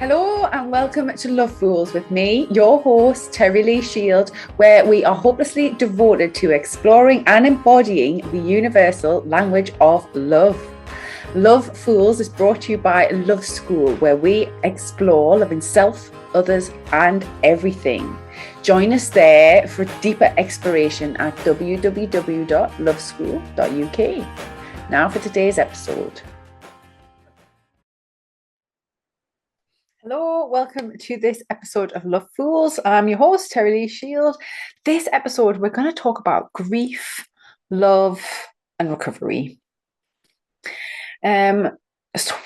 Hello and welcome to Love Fools with me, your host, Terry Lee Shield, where we are hopelessly devoted to exploring and embodying the universal language of love. Love Fools is brought to you by Love School, where we explore loving self, others, and everything. Join us there for deeper exploration at www.loveschool.uk. Now for today's episode. Hello, welcome to this episode of Love Fools. I'm your host, Terry Lee Shield. This episode, we're going to talk about grief, love, and recovery. So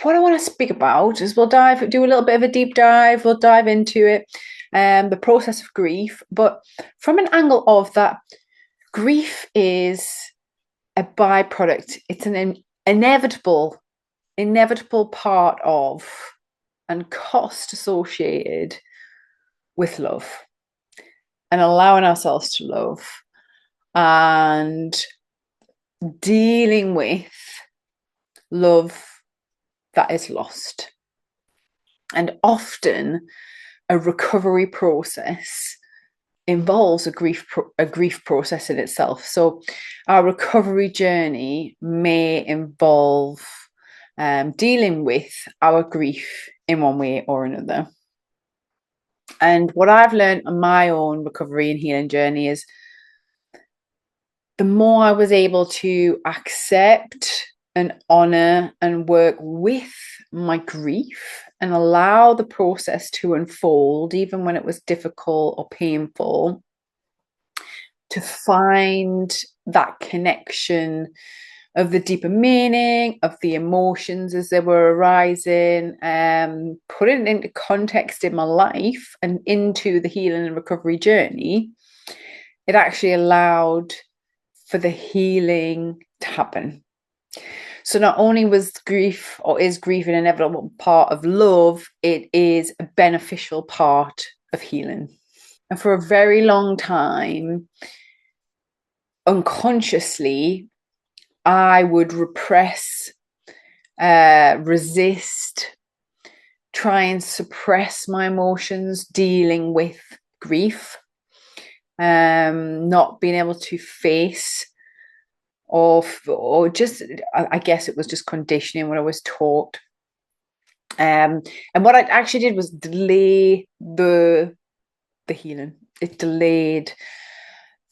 what I want to speak about is do a little bit of a deep dive. We'll dive into it, the process of grief, but from an angle of that grief is a byproduct. It's an inevitable part of and cost associated with love and allowing ourselves to love and dealing with love that is lost. And often a recovery process involves a grief process in itself. So our recovery journey may involve dealing with our grief in one way or another. And what I've learned on my own recovery and healing journey is the more I was able to accept and honor and work with my grief and allow the process to unfold, even when it was difficult or painful, to find that connection of the deeper meaning of the emotions as they were arising, putting it into context in my life and into the healing and recovery journey, it actually allowed for the healing to happen. So not only was grief or is grief an inevitable part of love, it is a beneficial part of healing. And for a very long time, unconsciously, I would repress, resist, try and suppress my emotions, dealing with grief, not being able to face or just, I guess it was just conditioning what I was taught. And what I actually did was delay the healing. It delayed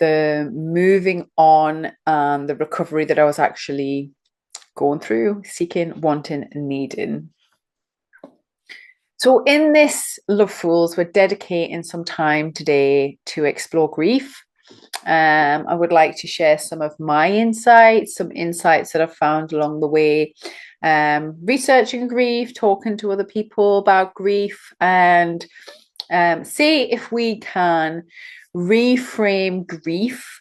the moving on and the recovery that I was actually going through, seeking, wanting, and needing. So in this Love Fools, we're dedicating some time today to explore grief. I would like to share some of my insights, some insights that I've found along the way, researching grief, talking to other people about grief, and see if we can reframe grief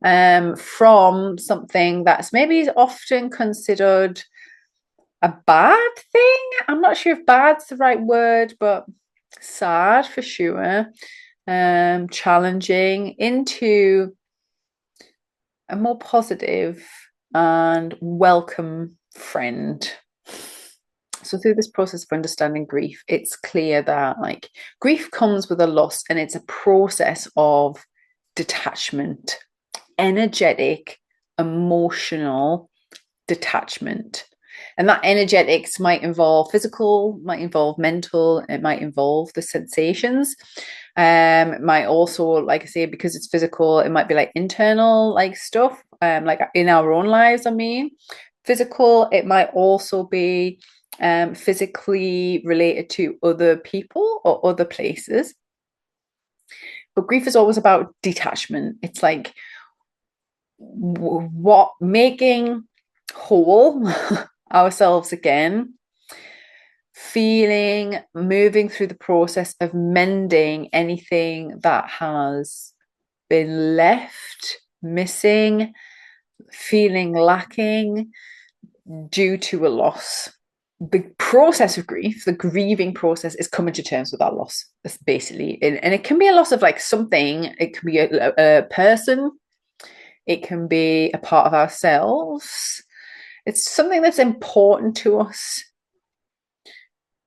from something that's maybe often considered a bad thing. I'm not sure if bad's the right word, but sad for sure. Challenging into a more positive and welcome friend. So through this process of understanding grief, it's clear that like grief comes with a loss, and it's a process of detachment, energetic, emotional detachment. And that energetics might involve physical, might involve mental, it might involve the sensations. It might also, like I say, because it's physical, it might be like internal like stuff, like in our own lives, I mean. Physical, it might also be physically related to other people or other places. But grief is always about detachment. It's like what making whole ourselves again, feeling, moving through the process of mending anything that has been left missing, feeling lacking due to a loss. The process of grief, the grieving process, is coming to terms with that loss. That's basically, and it can be a loss of like something. It can be a person. It can be a part of ourselves. It's something that's important to us.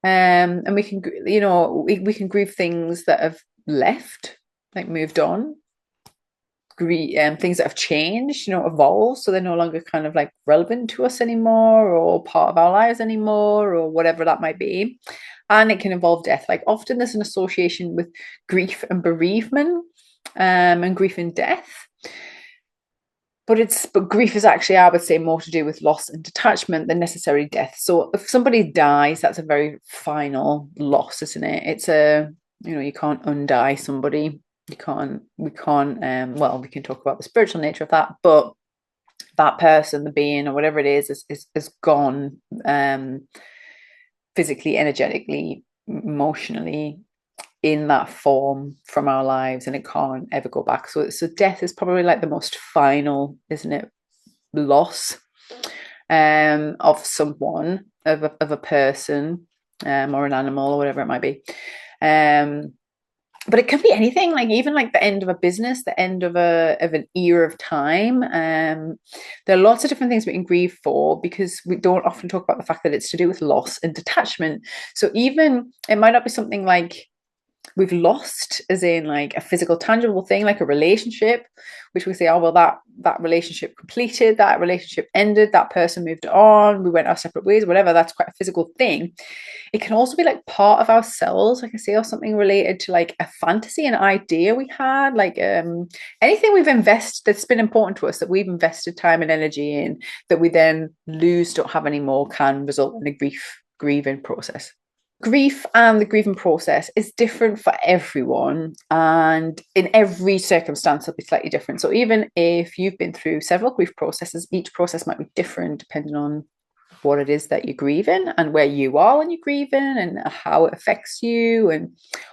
And we can, we can grieve things that have left, like moved on, grieve things that have changed, evolved, so they're no longer kind of like relevant to us anymore or part of our lives anymore or whatever that might be. And it can involve death. Like often there's an association with grief and bereavement, and grief and death. But grief is actually, I would say, more to do with loss and detachment than necessarily death. So if somebody dies, that's a very final loss, isn't it? It's you can't undie somebody. We can't, well, we can talk about the spiritual nature of that, but that person, the being or whatever it is gone, physically, energetically, emotionally, in that form from our lives, and it can't ever go back. So death is probably like the most final, isn't it, loss of someone, of a person, or an animal or whatever it might be. But it can be anything, like even like the end of a business, the end of an era of time. There are lots of different things we can grieve for, because we don't often talk about the fact that it's to do with loss and detachment. So even it might not be something like we've lost, as in like a physical tangible thing, like a relationship, which we say, oh well, that relationship completed, that relationship ended, that person moved on, we went our separate ways, whatever. That's quite a physical thing. It can also be like part of ourselves, like I say, or something related to like a fantasy, an idea we had, like anything we've invested that's been important to us, that we've invested time and energy in, that we then lose, don't have anymore, can result in a grieving process. Grief and the grieving process is different for everyone, and in every circumstance it'll be slightly different. So even if you've been through several grief processes, each process might be different depending on what it is that you're grieving and where you are when you're grieving and how it affects you, and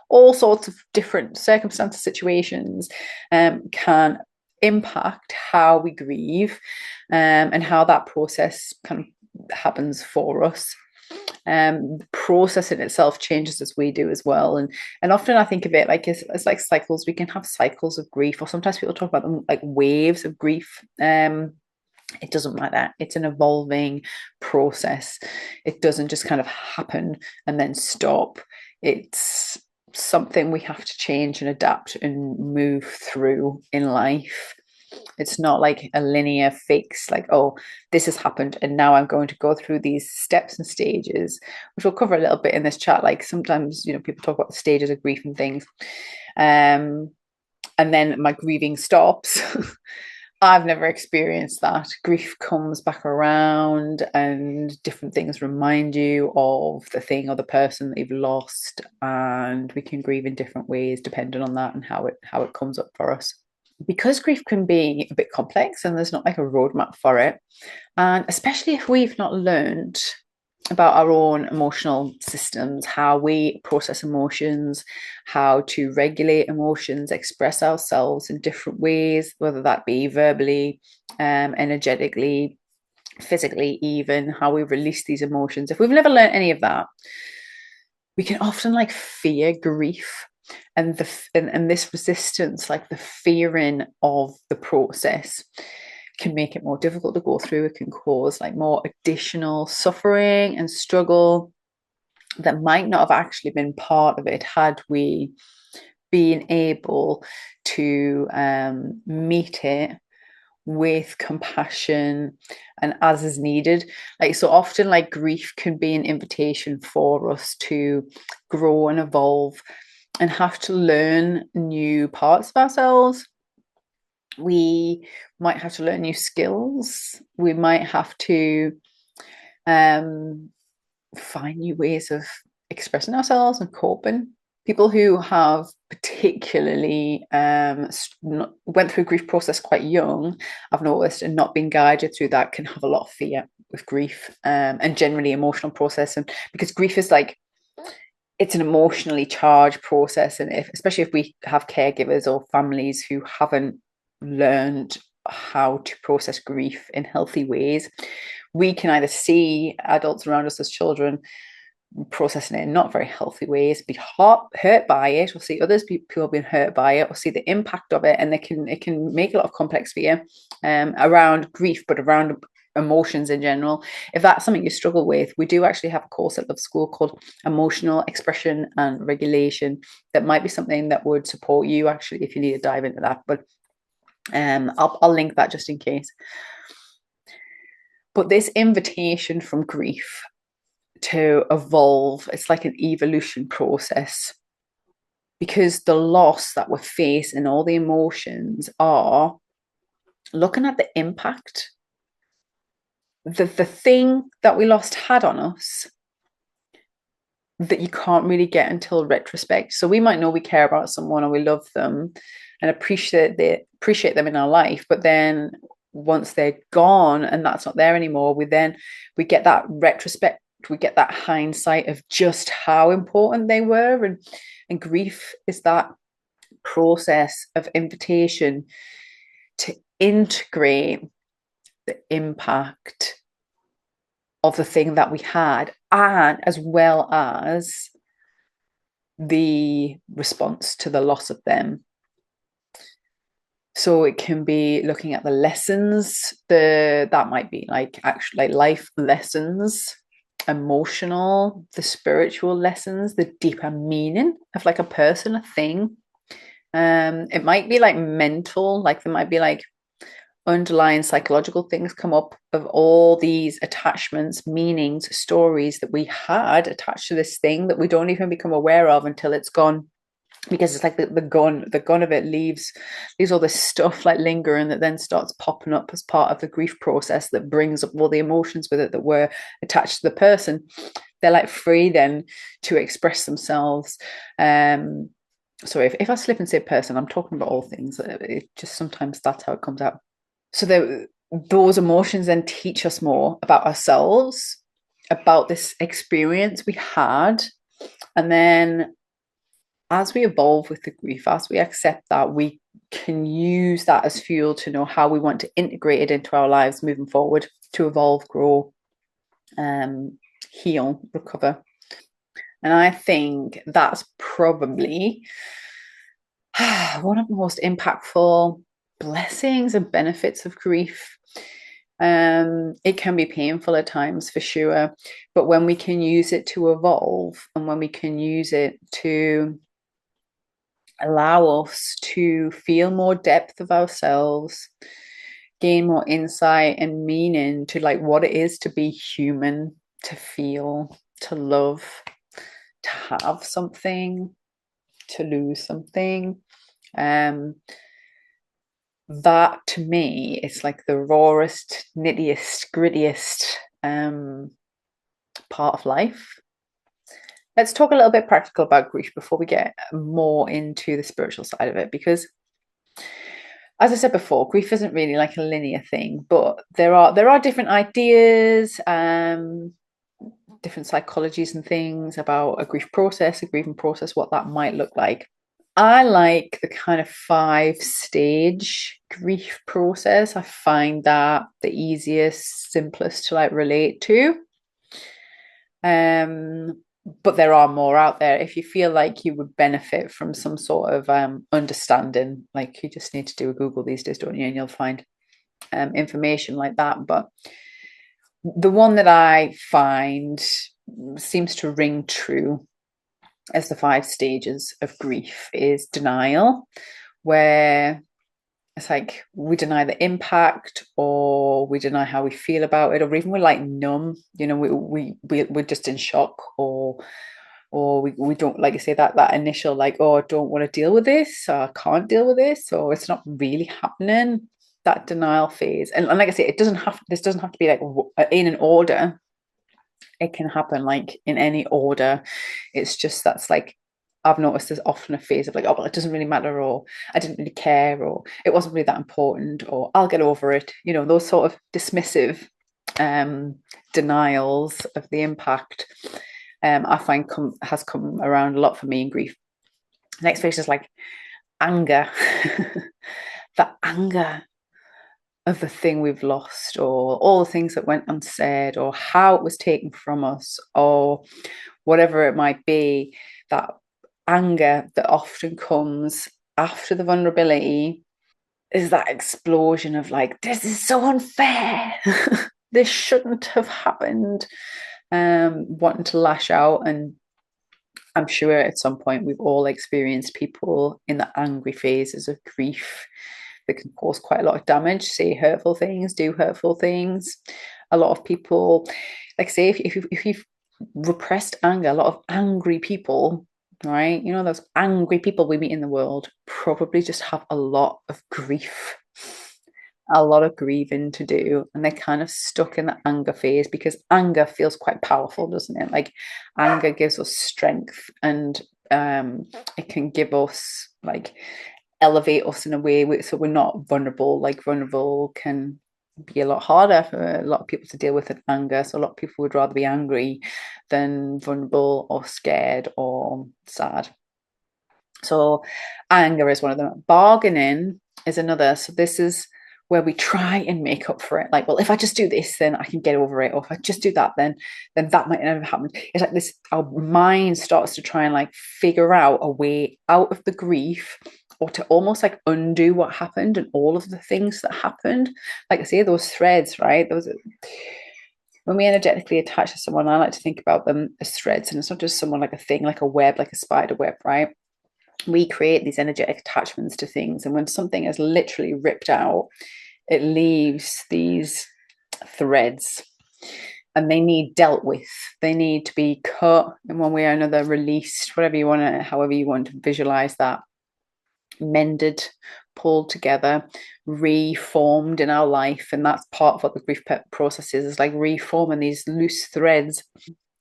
all sorts of different circumstances, situations can impact how we grieve, and how that process kind of happens for us. The process in itself changes as we do as well, and often I think of it like it's like cycles. We can have cycles of grief, or sometimes people talk about them like waves of grief. It doesn't like that. It's an evolving process. It doesn't just kind of happen and then stop. It's something we have to change and adapt and move through in life. It's not like a linear fix, like, oh, this has happened and now I'm going to go through these steps and stages, which we'll cover a little bit in this chat. Like sometimes, people talk about the stages of grief and things. And then my grieving stops. I've never experienced that. Grief comes back around and different things remind you of the thing or the person that you've lost. And we can grieve in different ways depending on that and how it comes up for us. Because grief can be a bit complex and there's not like a roadmap for it, and especially if we've not learned about our own emotional systems, how we process emotions, how to regulate emotions, express ourselves in different ways, whether that be verbally, energetically, physically, even how we release these emotions. If we've never learned any of that, we can often like fear grief, and this resistance, like the fearing of the process, can make it more difficult to go through. It can cause like more additional suffering and struggle that might not have actually been part of it had we been able to meet it with compassion and as is needed. Like so often, like grief can be an invitation for us to grow and evolve and have to learn new parts of ourselves. We might have to learn new skills. We might have to find new ways of expressing ourselves and coping. People who have particularly went through a grief process quite young, I've noticed, and not been guided through that, can have a lot of fear with grief, and generally emotional process. And because grief is like, it's an emotionally charged process, and especially if we have caregivers or families who haven't learned how to process grief in healthy ways, we can either see adults around us as children processing it in not very healthy ways, be hurt by it, or see others people being hurt by it, or see the impact of it, and it can make a lot of complex fear around grief, but around emotions in general. If that's something you struggle with, we do actually have a course at Love School called Emotional Expression and Regulation. That might be something that would support you actually if you need to dive into that. But I'll link that just in case. But this invitation from grief to evolve, it's like an evolution process, because the loss that we face and all the emotions are looking at the impact the thing that we lost had on us that you can't really get until retrospect. So we might know we care about someone or we love them and appreciate them in our life, but then once they're gone and that's not there anymore, we get that retrospect, we get that hindsight of just how important they were. And grief is that process of invitation to integrate the impact of the thing that we had, and as well as the response to the loss of them. So it can be looking at the lessons, that might be like actually like life lessons, emotional, the spiritual lessons, the deeper meaning of like a person, a thing. It might be like mental, like there might be like underlying psychological things come up of all these attachments, meanings, stories that we had attached to this thing that we don't even become aware of until it's gone. Because it's like the gun of it leaves all this stuff like lingering that then starts popping up as part of the grief process that brings up all the emotions with it that were attached to the person. They're like free then to express themselves. So if I slip and say person, I'm talking about all things. It just sometimes that's how it comes out. So those emotions then teach us more about ourselves, about this experience we had. And then as we evolve with the grief, as we accept that, we can use that as fuel to know how we want to integrate it into our lives moving forward, to evolve, grow, heal, recover. And I think that's probably one of the most impactful blessings and benefits of grief. It can be painful at times for sure, but when we can use it to evolve and when we can use it to allow us to feel more depth of ourselves, gain more insight and meaning to like what it is to be human, to feel, to love, to have something, to lose something. That to me is like the rawest, nittiest, grittiest part of life. Let's talk a little bit practical about grief before we get more into the spiritual side of it, because as I said before, grief isn't really like a linear thing, but there are different ideas, different psychologies and things about a grief process, a grieving process, what that might look like. I like the kind of 5-stage grief process. I find that the easiest, simplest to like relate to. But there are more out there. If you feel like you would benefit from some sort of understanding, like you just need to do a Google these days, don't you? And you'll find information like that. But the one that I find seems to ring true as the 5 stages of grief is denial, where it's like we deny the impact or we deny how we feel about it, or even we're like numb, we're just in shock, or we don't, like I say, that initial like, oh, I don't want to deal with this, or I can't deal with this, or it's not really happening, that denial phase. And like I say, this doesn't have to be like in an order. It can happen like in any order. It's just that's like I've noticed there's often a phase of like, oh, well, it doesn't really matter, or I didn't really care, or it wasn't really that important, or I'll get over it. Those sort of dismissive denials of the impact, I find has come around a lot for me in grief. The next phase is like anger, the anger of the thing we've lost, or all the things that went unsaid, or how it was taken from us, or whatever it might be. That anger that often comes after the vulnerability is that explosion of like, this is so unfair. this shouldn't have happened, wanting to lash out. And I'm sure at some point we've all experienced people in the angry phases of grief that can cause quite a lot of damage, say hurtful things, do hurtful things. A lot of people, like say, if you've repressed anger, a lot of angry people, right? You know, those angry people we meet in the world probably just have a lot of grieving to do, and they're kind of stuck in the anger phase because anger feels quite powerful, doesn't it? Like anger gives us strength, and it can give us like elevate us in a way so we're not vulnerable. Like vulnerable can be a lot harder for a lot of people to deal with in anger. So a lot of people would rather be angry than vulnerable or scared or sad. So anger is one of them. Bargaining is another. So this is where we try and make up for it. Like, well, if I just do this, then I can get over it. Or if I just do that, then that might never happen. It's like this, our mind starts to try and like figure out a way out of the grief or to almost like undo what happened and all of the things that happened. Like I say, those threads, right? Those when we energetically attach to someone, I like to think about them as threads. And it's not just someone like a thing, like a web, like a spider web, right? We create these energetic attachments to things. And when something is literally ripped out, it leaves these threads and they need dealt with. They need to be cut in one way or another, released, whatever you want to, however you want to visualize that, mended, pulled together, reformed in our life. And that's part of what the grief process is like reforming these loose threads.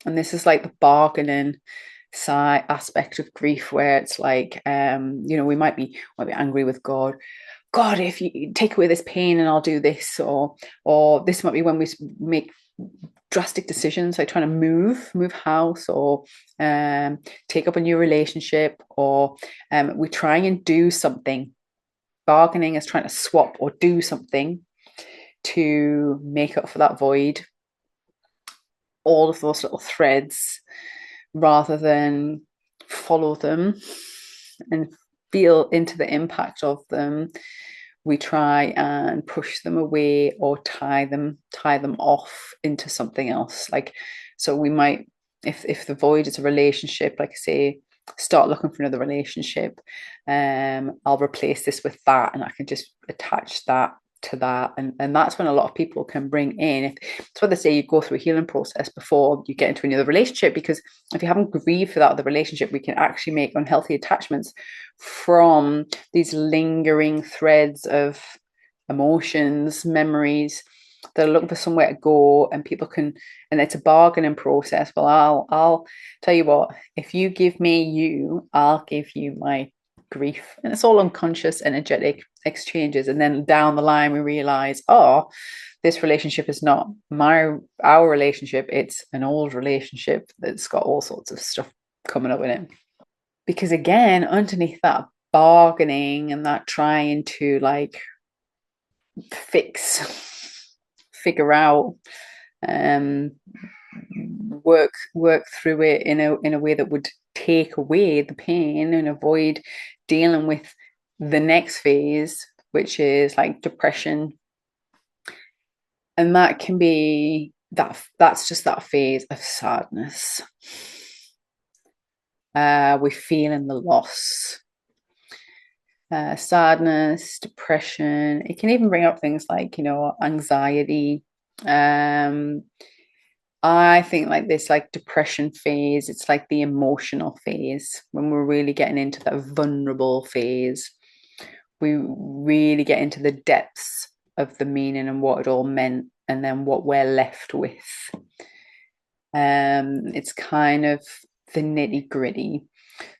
And this is like the bargaining side aspect of grief where it's like we might be angry with God, if you take away this pain and I'll do this, or this might be when we make drastic decisions like trying to move house or take up a new relationship, or we try and do something. Bargaining is trying to swap or do something to make up for that void. All of those little threads, rather than follow them and feel into the impact of them, we try and push them away or tie them off into something else. Like, so we might, if the void is a relationship, like I say, start looking for another relationship. I'll replace this with that, and I can just attach that to that, and that's when a lot of people can bring in. That's why they say you go through a healing process before you get into another relationship, because if you haven't grieved for that other relationship, we can actually make unhealthy attachments from these lingering threads of emotions, memories that are looking for somewhere to go, and people can, and it's a bargaining process. Well, I'll tell you what, if you give me you, I'll give you my grief. And it's all unconscious energetic exchanges, and then down the line we realize, oh, this relationship is not our relationship, it's an old relationship that's got all sorts of stuff coming up in it. Because again, underneath that bargaining and that trying to like figure out, um work through it in a way that would take away the pain and avoid dealing with the next phase, which is like depression. And that can be that's just that phase of sadness. We're feeling the loss, sadness, depression. It can even bring up things like, anxiety. I think like this like depression phase, it's like the emotional phase when we're really getting into that vulnerable phase. We really get into the depths of the meaning and what it all meant, and then what we're left with. It's kind of the nitty gritty.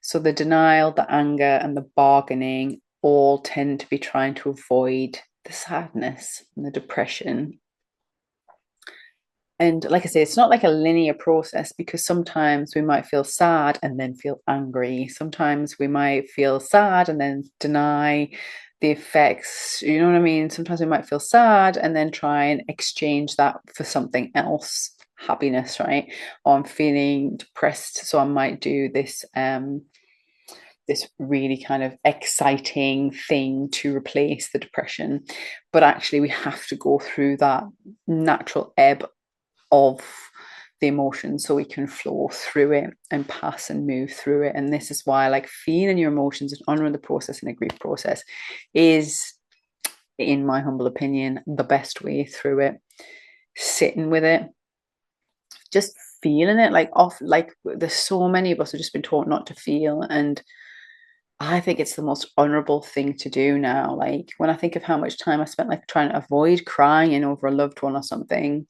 So the denial, the anger, and the bargaining all tend to be trying to avoid the sadness and the depression. And like I say, it's not like a linear process, because sometimes we might feel sad and then feel angry. Sometimes we might feel sad and then deny the effects. You know what I mean? Sometimes we might feel sad and then try and exchange that for something else, happiness, right? Or I'm feeling depressed, so I might do this this really kind of exciting thing to replace the depression. But actually, we have to go through that natural ebb of the emotion so we can flow through it and pass and move through it. And this is why, like, feeling your emotions and honoring the process in a grief process is, in my humble opinion, the best way through it. Sitting with it, just feeling it, like there's so many of us who've just been taught not to feel, and I think it's the most honorable thing to do now. Like, when I think of how much time I spent like trying to avoid crying over a loved one or something,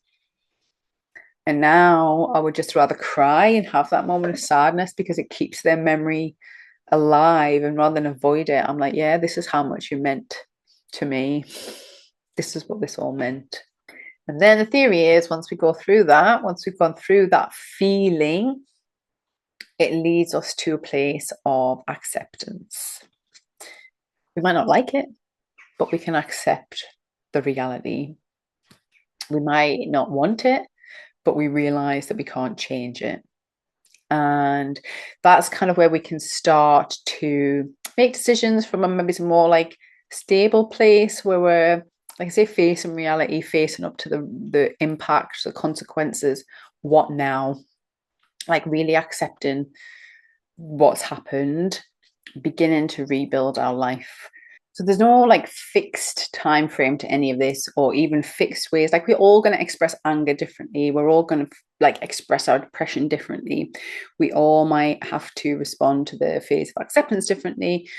and now I would just rather cry and have that moment of sadness because it keeps their memory alive, and rather than avoid it, I'm like, yeah, this is how much you meant to me. This is what this all meant. And then the theory is, once we go through that, once we've gone through that feeling, it leads us to a place of acceptance. We might not like it, but we can accept the reality. We might not want it, but we realize that we can't change it. And that's kind of where we can start to make decisions from a maybe some more like stable place where we're, like I say, facing reality, facing up to the impact, the consequences. What now? Like, really accepting what's happened, beginning to rebuild our life. So there's no like fixed time frame to any of this, or even fixed ways. Like, we're all going to express anger differently. We're all going to like express our depression differently. We all might have to respond to the phase of acceptance differently.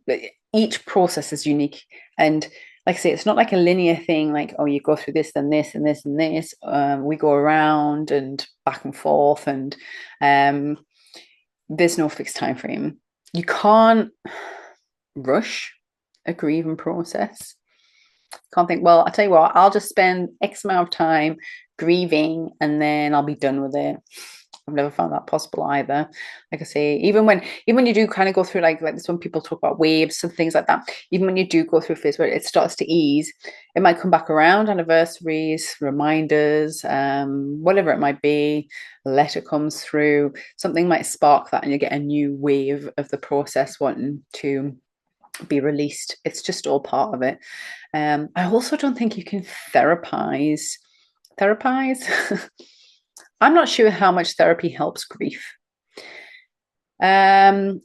But each process is unique. And like I say, it's not like a linear thing, like, oh, you go through this, then this, and this, and this. We go around and back and forth, and there's no fixed time frame. You can't rush a grieving process. Can't think, well, I'll tell you what, I'll just spend X amount of time grieving and then I'll be done with it. I've never found that possible either. Like I say, even when you do kind of go through like this, when people talk about waves and things like that, even when you do go through a phase where it starts to ease, it might come back around, anniversaries, reminders, whatever it might be, a letter comes through, something might spark that, and you get a new wave of the process wanting to be released. It's just all part of it. I also don't think you can therapize. I'm not sure how much therapy helps grief. I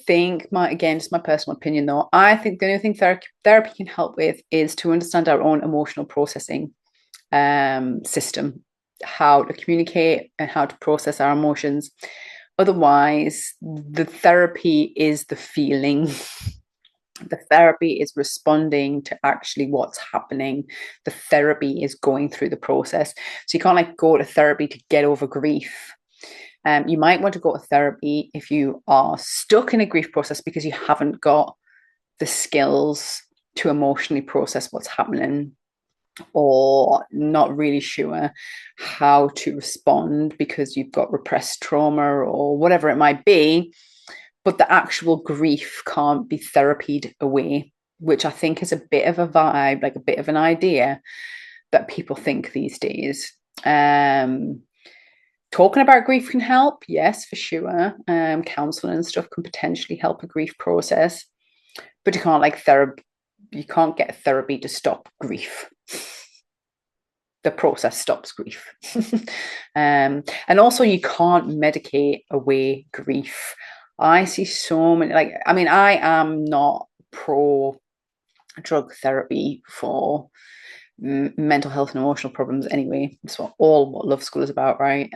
think, again, just my personal opinion though, I think the only thing therapy can help with is to understand our own emotional processing system, how to communicate and how to process our emotions. Otherwise, the therapy is the feeling. The therapy is responding to actually what's happening. The therapy is going through the process. So you can't like go to therapy to get over grief. You might want to go to therapy if you are stuck in a grief process because you haven't got the skills to emotionally process what's happening, or not really sure how to respond because you've got repressed trauma or whatever it might be. But the actual grief can't be therapied away, which I think is a bit of a vibe, like a bit of an idea that people think these days. Talking about grief can help, yes, for sure. Counseling and stuff can potentially help a grief process, but you can't like you can't get therapy to stop grief. The process stops grief. And also you can't medicate away grief. I see so many, like, I mean, I am not pro drug therapy for mental health and emotional problems anyway. It's what Love School is about, right?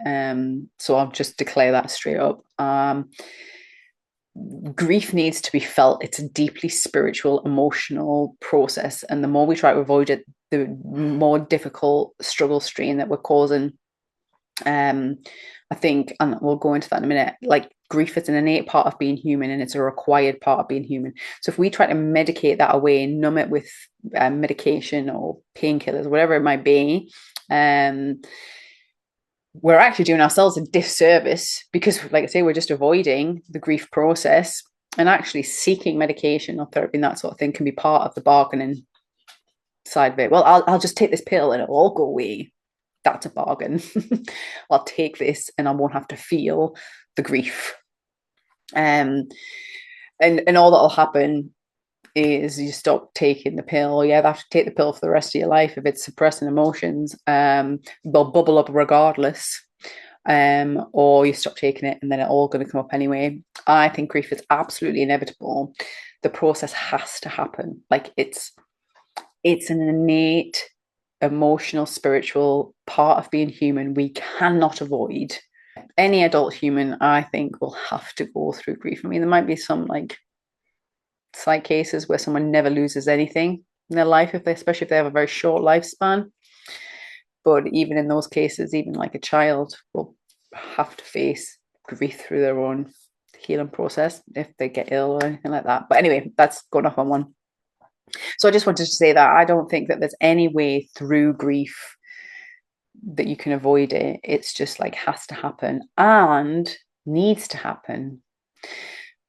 So I'll just declare that straight up. Grief needs to be felt. It's a deeply spiritual, emotional process, and the more we try to avoid it, the more difficult struggle strain that we're causing. I think, and we'll go into that in a minute, like, grief is an innate part of being human and it's a required part of being human. So if we try to medicate that away and numb it with medication or painkillers, whatever it might be, we're actually doing ourselves a disservice, because, like I say, we're just avoiding the grief process. And actually seeking medication or therapy and that sort of thing can be part of the bargaining side of it. Well, I'll just take this pill and it'll all go away. That's a bargain. I'll take this and I won't have to feel the grief. Um, and all that'll happen is you stop taking the pill. You have to take the pill for the rest of your life if it's suppressing emotions. They'll bubble up regardless. Or you stop taking it and then it's all going to come up anyway. I think grief is absolutely inevitable. The process has to happen. Like it's an innate emotional, spiritual part of being human we cannot avoid. Any adult human, I think, will have to go through grief. I mean, there might be some like slight cases where someone never loses anything in their life, if they, especially if they have a very short lifespan. But even in those cases, even like a child will have to face grief through their own healing process if they get ill or anything like that. But anyway, that's going off on one. So I just wanted to say that I don't think that there's any way through grief that you can avoid it. It's just like has to happen and needs to happen.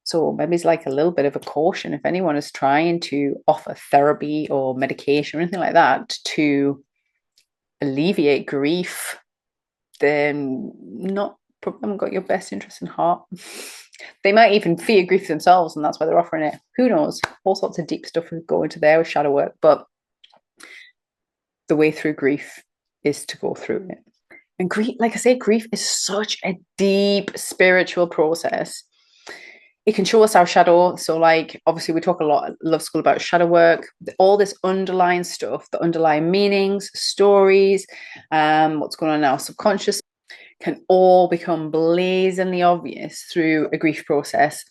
So maybe it's like a little bit of a caution if anyone is trying to offer therapy or medication or anything like that to alleviate grief, then not haven't got your best interest in heart. They might even fear grief themselves, and that's why they're offering it. Who knows? All sorts of deep stuff would go into there with shadow work, but the way through grief is to go through it. And grief, like I say, grief is such a deep spiritual process. It can show us our shadow. So, like, obviously, we talk a lot at Love School about shadow work, all this underlying stuff, the underlying meanings, stories, what's going on in our subconscious can all become blazingly obvious through a grief process.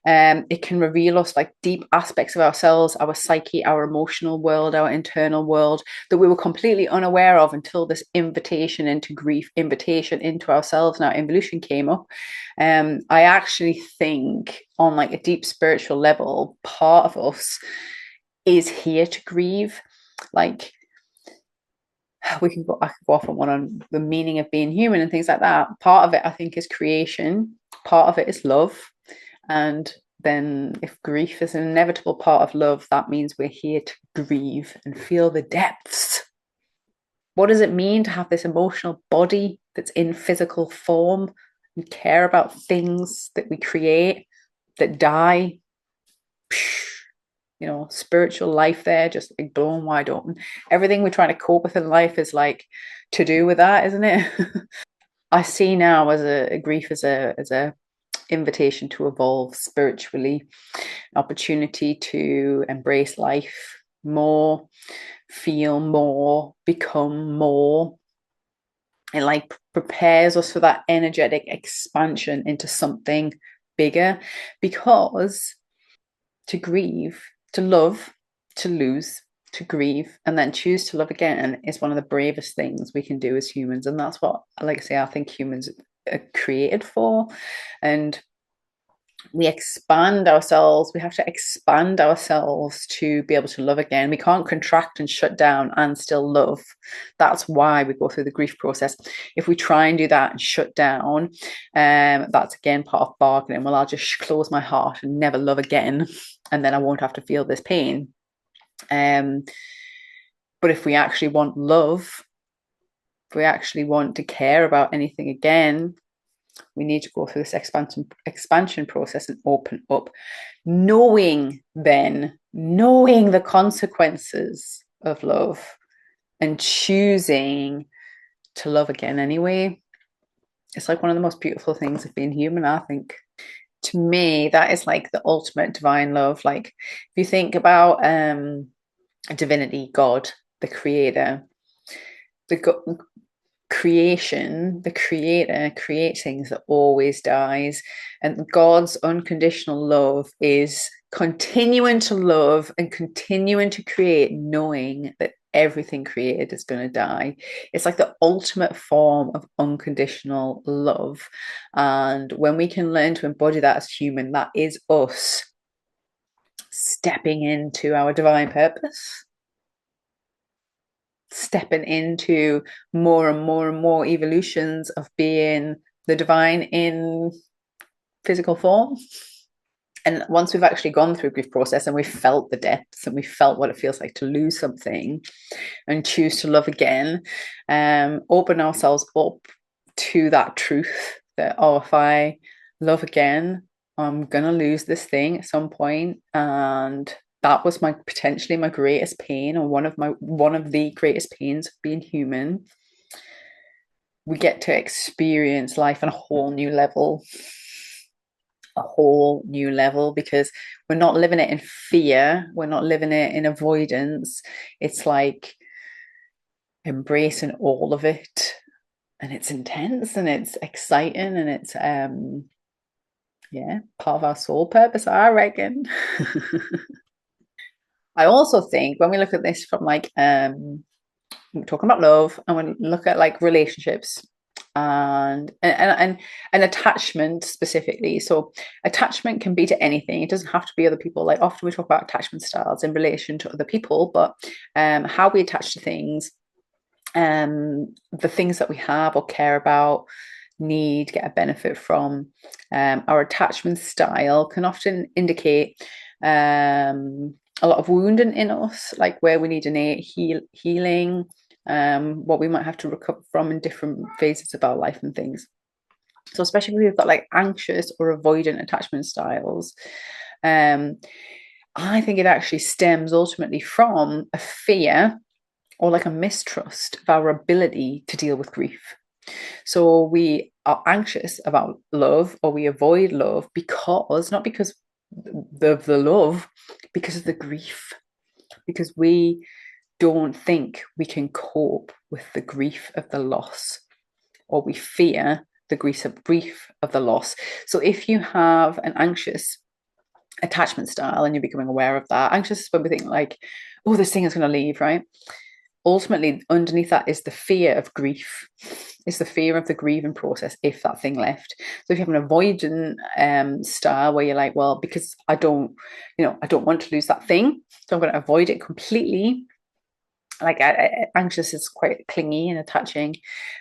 It can reveal us like deep aspects of ourselves, our psyche, our emotional world, our internal world that we were completely unaware of until this invitation into grief, invitation into ourselves and our evolution came up. I actually think on like a deep spiritual level, part of us is here to grieve. Like I could go off on one on the meaning of being human and things like that. Part of it, I think, is creation. Part of it is love. And then if grief is an inevitable part of love, that means we're here to grieve and feel the depths. What does it mean to have this emotional body that's in physical form and care about things that we create that die? You know, spiritual life there, just like blown wide open. Everything we're trying to cope with in life is like to do with that, isn't it? I see now as a grief as a invitation to evolve spiritually, opportunity to embrace life more, feel more, become more. It like prepares us for that energetic expansion into something bigger because to grieve, to love, to lose, to grieve, and then choose to love again is one of the bravest things we can do as humans. And that's what, like I say, I think humans are created for. And we expand ourselves. We have to expand ourselves to be able to love again. We can't contract and shut down and still love. That's why we go through the grief process. If we try and do that and shut down, that's again part of bargaining. Well, I'll just close my heart and never love again, and then I won't have to feel this pain. But if we actually want love, if we actually want to care about anything again, we need to go through this expansion process and open up, knowing the consequences of love and choosing to love again anyway. It's like one of the most beautiful things of being human, I think. To me, that is like the ultimate divine love. Like if you think about divinity, God, the creator, the creation, the creator creates things that always dies. And God's unconditional love is continuing to love and continuing to create, knowing that everything created is going to die. It's like the ultimate form of unconditional love. And when we can learn to embody that as human, that is us stepping into our divine purpose, stepping into more and more and more evolutions of being the divine in physical form. And once we've actually gone through grief process and we've felt the depths and we felt what it feels like to lose something and choose to love again, open ourselves up to that truth that, oh, if I love again, I'm gonna lose this thing at some point, and that was my potentially my greatest pain, or one of the greatest pains of being human. We get to experience life on a whole new level, because we're not living it in fear, we're not living it in avoidance. It's like embracing all of it, and it's intense and it's exciting and it's yeah, part of our soul purpose, I reckon. I also think when we look at this from like we're talking about love, and we look at like relationships and attachment specifically. So attachment can be to anything. It doesn't have to be other people. Like often we talk about attachment styles in relation to other people, but how we attach to things, the things that we have or care about, need, get a benefit from. Our attachment style can often indicate a lot of wounding in us, like where we need innate healing, what we might have to recover from in different phases of our life and things. So especially if we've got like anxious or avoidant attachment styles, um, I think it actually stems ultimately from a fear or like a mistrust of our ability to deal with grief. So we are anxious about love, or we avoid love because, not because the love, because of the grief, because we don't think we can cope with the grief of the loss, or we fear the grief of the loss. So if you have an anxious attachment style and you're becoming aware of that, anxious is when we think like, oh, this thing is going to leave, right? Ultimately, underneath that is the fear of grief. It's the fear of the grieving process if that thing left. So if you have an avoidant style where you're like, well, because I don't, I don't want to lose that thing, so I'm going to avoid it completely. Like anxious is quite clingy and attaching,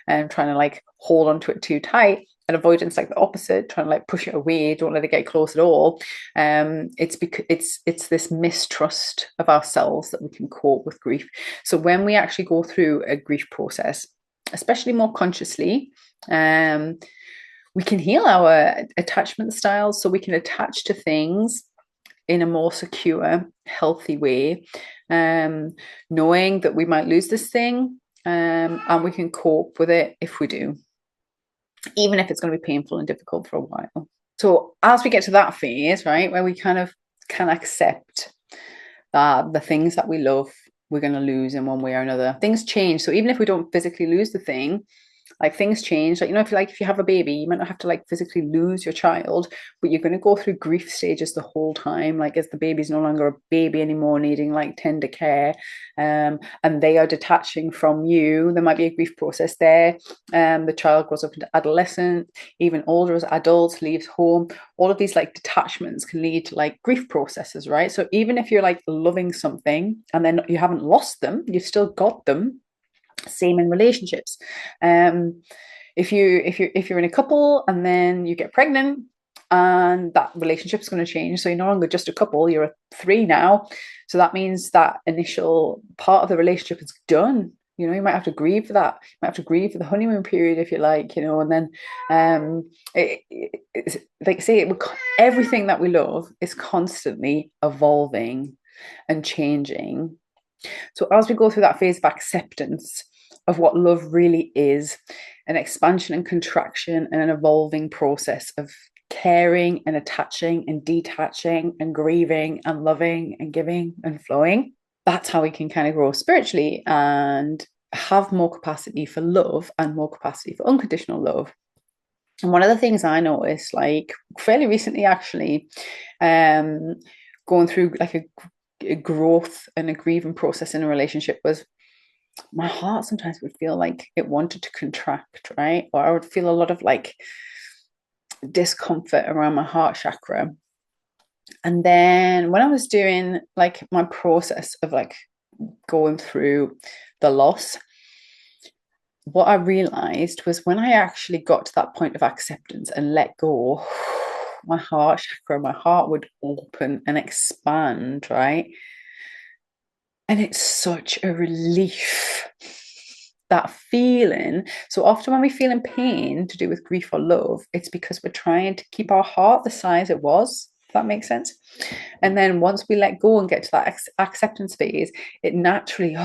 and trying to like hold onto it too tight. And avoidance, like the opposite, trying to like push it away, don't let it get close at all. It's because it's this mistrust of ourselves that we can cope with grief. So when we actually go through a grief process, especially more consciously, we can heal our attachment styles, so we can attach to things in a more secure, healthy way, knowing that we might lose this thing, and we can cope with it if we do, even if it's going to be painful and difficult for a while. So as we get to that phase, right, where we kind of can accept that the things that we love, we're going to lose in one way or another. Things change. So even if we don't physically lose the thing, like things change. Like, if you have a baby, you might not have to like physically lose your child, but you're going to go through grief stages the whole time. Like as the baby's no longer a baby anymore, needing like tender care, and they are detaching from you, there might be a grief process there. The child grows up into adolescent, even older as adults, leaves home. All of these like detachments can lead to like grief processes, right? So even if you're like loving something and then you haven't lost them, you've still got them. Same in relationships. If you're in a couple and then you get pregnant, and that relationship is going to change, so you're no longer just a couple, you're a three now. So that means that initial part of the relationship is done. You might have to grieve for that. You might have to grieve for the honeymoon period, if you like, and then it's like say everything that we love is constantly evolving and changing. So as we go through that phase of acceptance of what love really is, an expansion and contraction and an evolving process of caring and attaching and detaching and grieving and loving and giving and flowing, that's how we can kind of grow spiritually and have more capacity for love and more capacity for unconditional love. And one of the things I noticed, like fairly recently, actually, going through like a growth and a grieving process in a relationship, was my heart sometimes would feel like it wanted to contract, right? Or I would feel a lot of like discomfort around my heart chakra. And then when I was doing like my process of like going through the loss, what I realized was when I actually got to that point of acceptance and let go, my heart chakra, my heart would open and expand, right? And it's such a relief. that feeling. So often when we feel in pain to do with grief or love, it's because we're trying to keep our heart the size it was, if that makes sense. And then once we let go and get to that acceptance phase, it naturally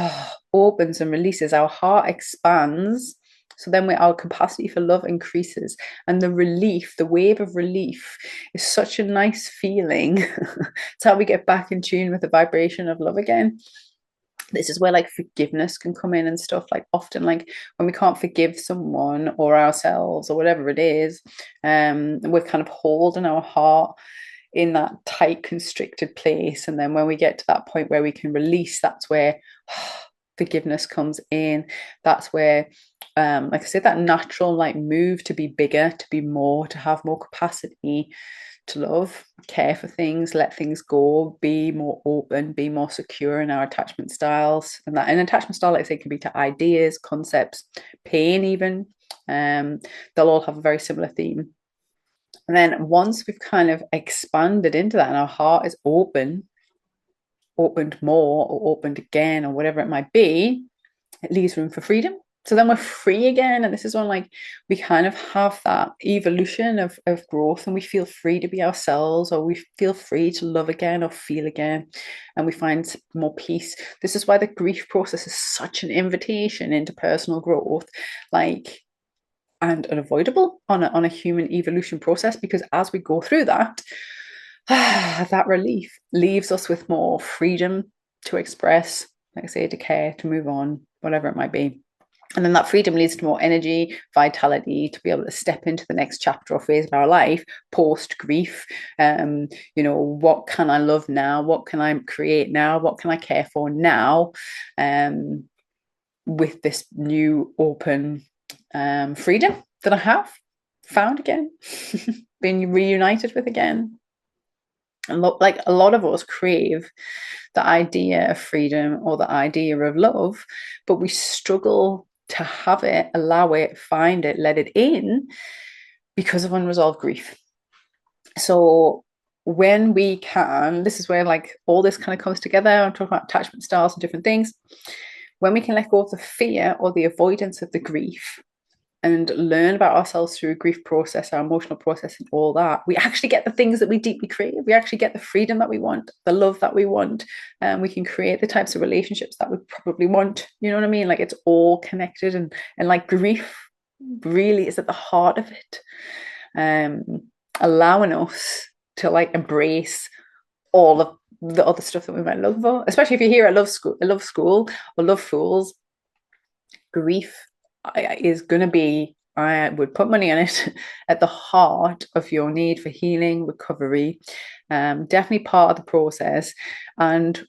opens and releases. Our heart expands. So then our capacity for love increases. And the relief, the wave of relief, is such a nice feeling. It's how we get back in tune with the vibration of love again. This is where like forgiveness can come in and stuff. Like often, like when we can't forgive someone or ourselves or whatever it is, we're kind of holding our heart in that tight, constricted place. And then when we get to that point where we can release, that's where forgiveness comes in. That's where, like I said, that natural like move to be bigger, to be more, to have more capacity to love, care for things, let things go, be more open, be more secure in our attachment styles. And that an attachment style, like I say, can be to ideas, concepts, pain, even. They'll all have a very similar theme. And then once we've kind of expanded into that and our heart is opened more or opened again or whatever it might be, it leaves room for freedom. So then we're free again. And this is when like we kind of have that evolution of growth and we feel free to be ourselves, or we feel free to love again or feel again. And we find more peace. This is why the grief process is such an invitation into personal growth, like, and unavoidable on a human evolution process, because as we go through that, that relief leaves us with more freedom to express, like I say, to care, to move on, whatever it might be. And then that freedom leads to more energy, vitality, to be able to step into the next chapter or phase of our life post grief. What can I love now? What can I create now? What can I care for now? With this new open freedom that I have found again, been reunited with again. And like a lot of us crave the idea of freedom or the idea of love, but we struggle to have it, allow it, find it, let it in because of unresolved grief. So when we can, this is where like all this kind of comes together. I'm talking about attachment styles and different things. When we can let go of the fear or the avoidance of the grief and learn about ourselves through a grief process, our emotional process, and all that, we actually get the things that we deeply crave. We actually get the freedom that we want, the love that we want, and we can create the types of relationships that we probably want. You know what I mean? Like it's all connected, and like grief really is at the heart of it, allowing us to like embrace all of the other stuff that we might love for. Especially if you hear I love school or love fools, grief is going to be, I would put money on it, at the heart of your need for healing, recovery, definitely part of the process, and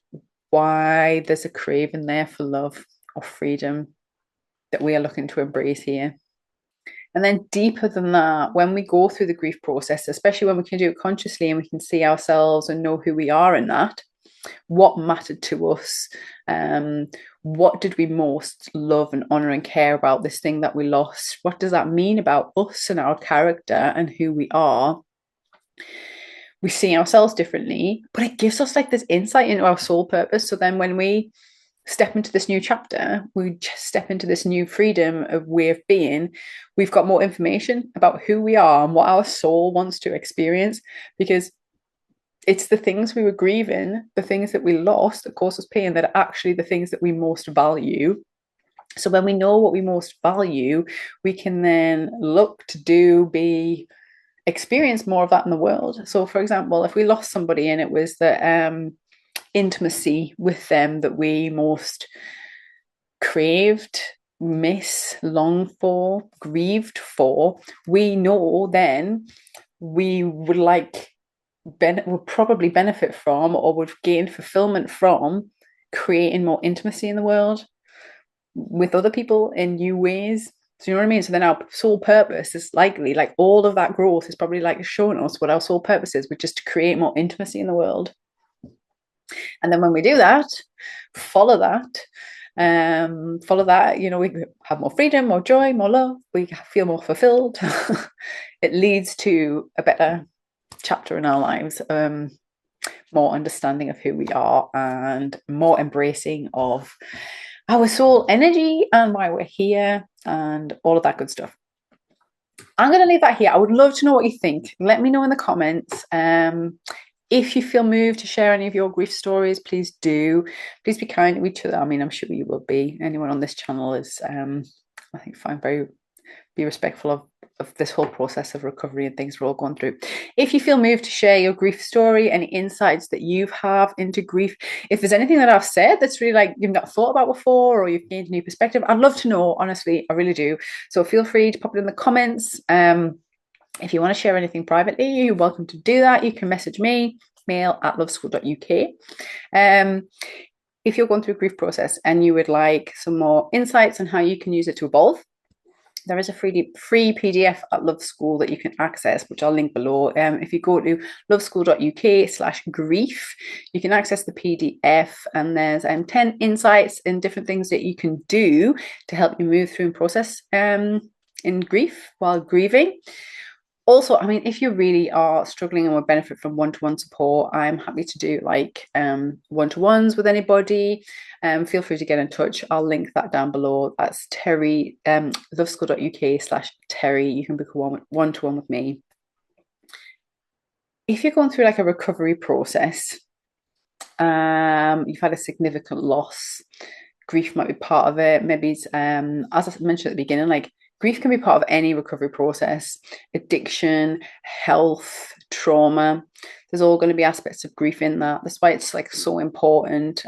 why there's a craving there for love or freedom that we are looking to embrace here. And then deeper than that, when we go through the grief process, especially when we can do it consciously and we can see ourselves and know who we are in that, what mattered to us, what did we most love and honor and care about this thing that we lost, what does that mean about us and our character and who we are. We see ourselves differently, but it gives us like this insight into our soul purpose. So then when we step into this new chapter, we just step into this new freedom of way of being, we've got more information about who we are and what our soul wants to experience, because it's the things we were grieving, the things that we lost that cause us pain, that are actually the things that we most value. So when we know what we most value, we can then look to do, be, experience more of that in the world. So for example, if we lost somebody and it was the intimacy with them that we most craved, miss, long for, grieved for, we know then we would like would probably benefit from or would gain fulfillment from creating more intimacy in the world with other people in new ways. So you know what I mean? So then our soul purpose is likely, like all of that growth is probably like showing us what our soul purpose is, which is to create more intimacy in the world. And then when we do that, follow that, we have more freedom, more joy, more love, we feel more fulfilled. It leads to a better chapter in our lives, more understanding of who we are and more embracing of our soul energy and why we're here and all of that good stuff. I'm going to leave that here. I would love to know what you think. Let me know in the comments. If you feel moved to share any of your grief stories, please do. Please be kind to each other. I mean, I'm sure you will be. Anyone on this channel is, I think, be respectful of this whole process of recovery and things we're all going through. If you feel moved to share your grief story, any insights that you have into grief, if there's anything that I've said that's really like you've not thought about before or you've gained a new perspective, I'd love to know, honestly, I really do. So feel free to pop it in the comments. If you want to share anything privately, you're welcome to do that. You can message me, mail@loveschool.uk. If you're going through a grief process and you would like some more insights on how you can use it to evolve, there is a free PDF at Love School that you can access, which I'll link below. If you go to loveschool.uk/grief, you can access the PDF, and there's 10 insights and different things that you can do to help you move through and process in grief while grieving. Also, I mean, if you really are struggling and would benefit from one-to-one support, I'm happy to do like one-to-ones with anybody. Feel free to get in touch. I'll link that down below. That's Terry, loveschool.uk/Terry. You can book a one-to-one with me. If you're going through like a recovery process, you've had a significant loss, grief might be part of it. Maybe it's, as I mentioned at the beginning, like grief can be part of any recovery process. Addiction, health, trauma. There's all going to be aspects of grief in that. That's why it's like so important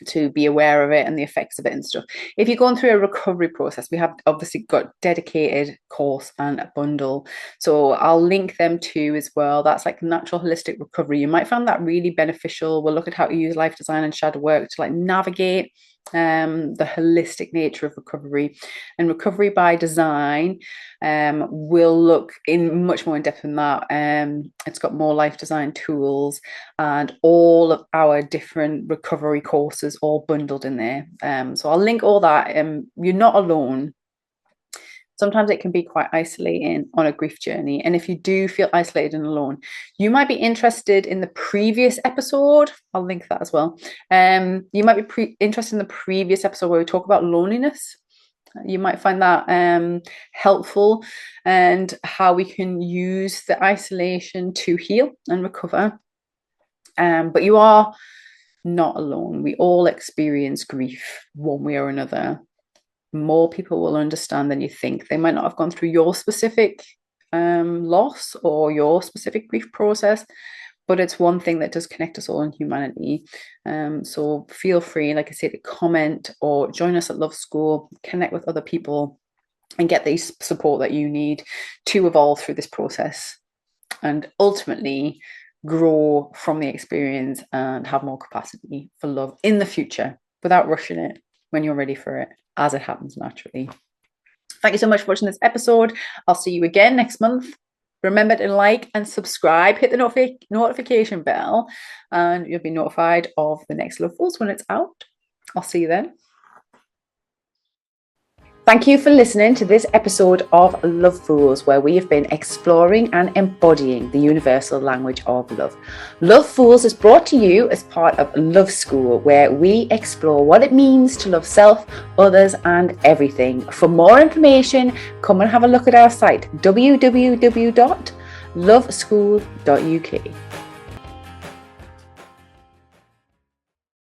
to be aware of it and the effects of it and stuff. If you're going through a recovery process, we have obviously got dedicated course and a bundle. So I'll link them too as well. That's like natural holistic recovery. You might find that really beneficial. We'll look at how to use life design and shadow work to like navigate the holistic nature of recovery. And recovery by design will look in much more in depth than that. It's got more life design tools and all of our different recovery courses all bundled in there. So I'll link all that. You're not alone. Sometimes it can be quite isolating on a grief journey. And if you do feel isolated and alone, you might be interested in the previous episode. I'll link that as well. You might be interested in the previous episode where we talk about loneliness. You might find that helpful and how we can use the isolation to heal and recover. But you are not alone. We all experience grief one way or another. More people will understand than you think. They might not have gone through your specific loss or your specific grief process, but it's one thing that does connect us all in humanity. So feel free, like I said, to comment or join us at Love School, connect with other people and get the support that you need to evolve through this process and ultimately grow from the experience and have more capacity for love in the future without rushing it when you're ready for it, as it happens naturally. Thank you so much for watching this episode. I'll see you again next month. Remember to like and subscribe, hit the notification bell, and you'll be notified of the next Love Fools when it's out. I'll see you then. Thank you for listening to this episode of Love Fools, where we have been exploring and embodying the universal language of love. Love Fools is brought to you as part of Love School, where we explore what it means to love self, others, and everything. For more information, come and have a look at our site, www.loveschool.uk.